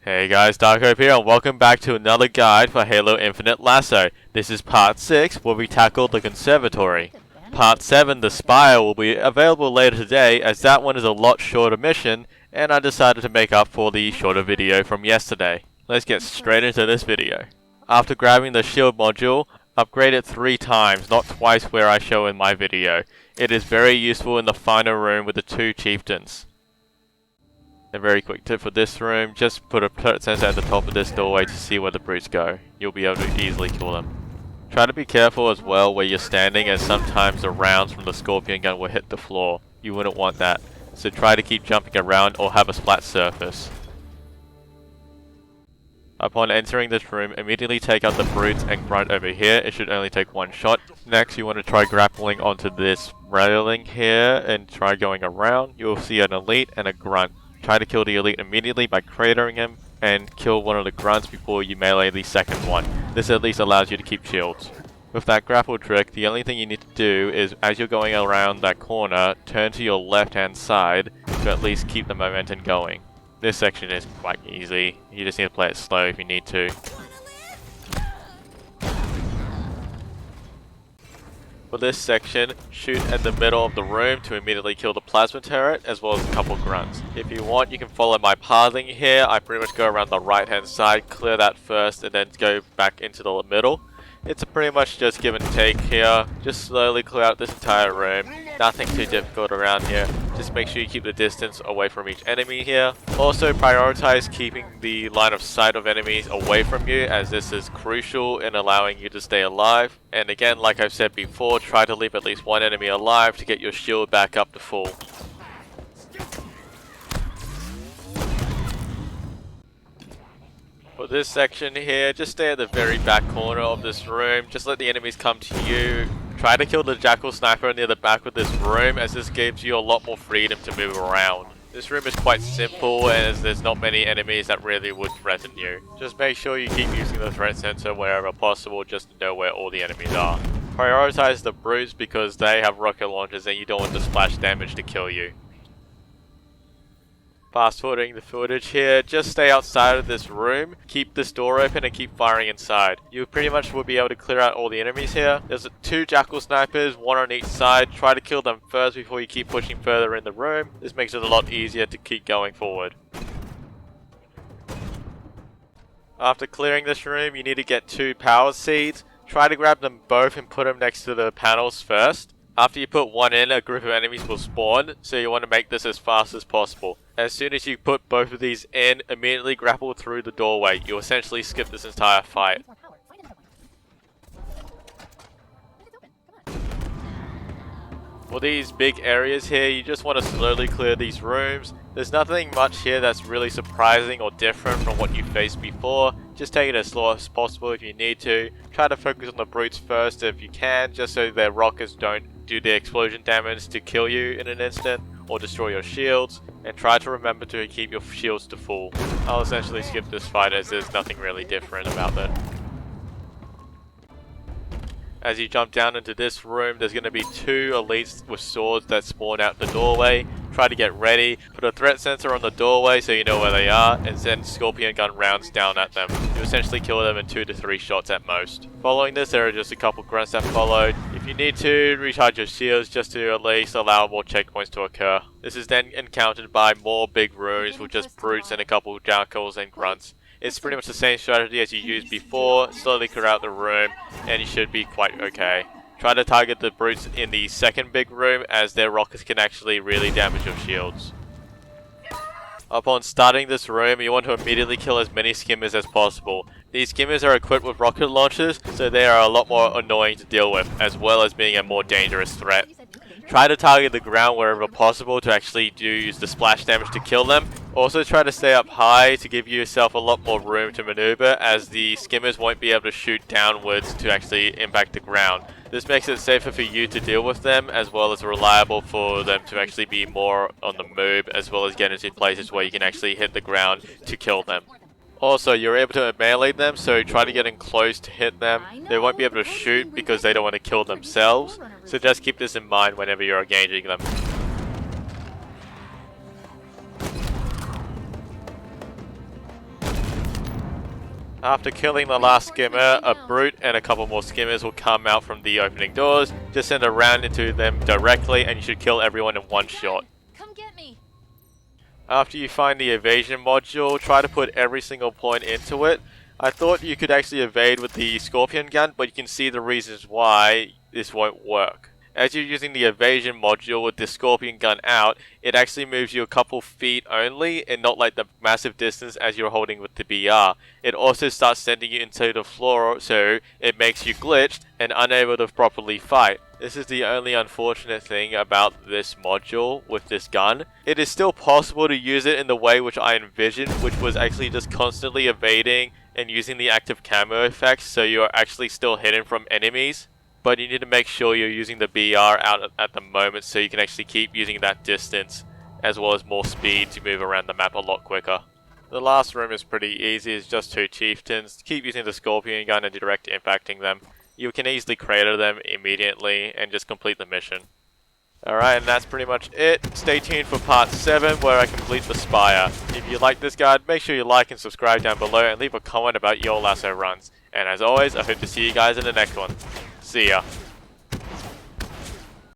Hey guys, Darkhope here and welcome back to another guide for Halo Infinite LASO. This is part 6 where we tackle the Conservatory. Part 7, the Spire, will be available later today as that one is a lot shorter mission and I decided to make up for the shorter video from yesterday. Let's get straight into this video. After grabbing the shield module, upgrade it 3 times, not twice where I show in my video. It is very useful in the final room with the 2 chieftains. A very quick tip for this room, just put a turret sensor at the top of this doorway to see where the brutes go. You'll be able to easily kill them. Try to be careful as well where you're standing, as sometimes the rounds from the scorpion gun will hit the floor. You wouldn't want that, so try to keep jumping around or have a flat surface. Upon entering this room, immediately take out the brutes and grunt over here. It should only take 1 shot. Next, you want to try grappling onto this railing here and try going around. You'll see an elite and a grunt. Try to kill the elite immediately by cratering him and kill one of the grunts before you melee the second one. This at least allows you to keep shields. With that grapple trick, the only thing you need to do is, as you're going around that corner, turn to your left hand side to at least keep the momentum going. This section is quite easy, you just need to play it slow if you need to. For this section, shoot at the middle of the room to immediately kill the plasma turret as well as a couple grunts. If you want, you can follow my pathing here. I pretty much go around the right hand side, clear that first and then go back into the middle. It's pretty much just give and take here. Just slowly clear out this entire room. Nothing too difficult around here. Just make sure you keep the distance away from each enemy here. Also prioritize keeping the line of sight of enemies away from you, as this is crucial in allowing you to stay alive. And again, like I've said before, try to leave at least 1 enemy alive to get your shield back up to full. For this section here, just stay at the very back corner of this room. Just let the enemies come to you. Try to kill the jackal sniper near the back of this room, as this gives you a lot more freedom to move around. This room is quite simple as there's not many enemies that really would threaten you. Just make sure you keep using the threat sensor wherever possible just to know where all the enemies are. Prioritize the brutes because they have rocket launchers and you don't want the splash damage to kill you. Fast forwarding the footage here, just stay outside of this room, keep this door open and keep firing inside. You pretty much will be able to clear out all the enemies here. There's 2 jackal snipers, 1 on each side. Try to kill them first before you keep pushing further in the room. This makes it a lot easier to keep going forward. After clearing this room, you need to get 2 power seeds. Try to grab them both and put them next to the panels first. After you put 1 in, a group of enemies will spawn, so you want to make this as fast as possible. As soon as you put both of these in, immediately grapple through the doorway. You essentially skip this entire fight. For these big areas here, you just want to slowly clear these rooms. There's nothing much here that's really surprising or different from what you faced before. Just take it as slow as possible if you need to. Try to focus on the brutes first if you can, just so their rockets don't do the explosion damage to kill you in an instant or destroy your shields. And try to remember to keep your shields to full. I'll essentially skip this fight as there's nothing really different about that. As you jump down into this room, there's going to be 2 elites with swords that spawn out the doorway. Try to get ready, put a threat sensor on the doorway so you know where they are, and send scorpion gun rounds down at them. You essentially kill them in 2 to 3 shots at most. Following this, there are just a couple grunts that followed. If you need to, recharge your shields just to at least allow more checkpoints to occur. This is then encountered by more big rooms with just brutes and a couple jackals and grunts. It's pretty much the same strategy as you used before. Slowly clear out the room and you should be quite okay. Try to target the brutes in the second big room, as their rockets can actually really damage your shields. Upon starting this room, you want to immediately kill as many skimmers as possible. These skimmers are equipped with rocket launchers, so they are a lot more annoying to deal with, as well as being a more dangerous threat. Try to target the ground wherever possible to actually use the splash damage to kill them. Also try to stay up high to give yourself a lot more room to maneuver, as the skimmers won't be able to shoot downwards to actually impact the ground. This makes it safer for you to deal with them, as well as reliable for them to actually be more on the move, as well as get into places where you can actually hit the ground to kill them. Also, you're able to melee them, so try to get in close to hit them. They won't be able to shoot because they don't want to kill themselves, so just keep this in mind whenever you're engaging them. After killing the last skimmer, a brute and a couple more skimmers will come out from the opening doors. Just send a round into them directly and you should kill everyone in one shot. Come get me. After you find the evasion module, try to put every single point into it. I thought you could actually evade with the scorpion gun, but you can see the reasons why this won't work. As you're using the evasion module with the scorpion gun out, it actually moves you a couple feet only and not like the massive distance as you're holding with the BR. It also starts sending you into the floor, so it makes you glitched and unable to properly fight. This is the only unfortunate thing about this module with this gun. It is still possible to use it in the way which I envisioned, which was actually just constantly evading and using the active camo effects so you're actually still hidden from enemies. But you need to make sure you're using the BR out at the moment so you can actually keep using that distance as well as more speed to move around the map a lot quicker. The last room is pretty easy, it's just 2 chieftains. Keep using the scorpion gun and direct impacting them. You can easily crater them immediately and just complete the mission. Alright, and that's pretty much it. Stay tuned for part 7 where I complete the Spire. If you like this guide, make sure you like and subscribe down below and leave a comment about your LASO runs. And as always, I hope to see you guys in the next one. See ya.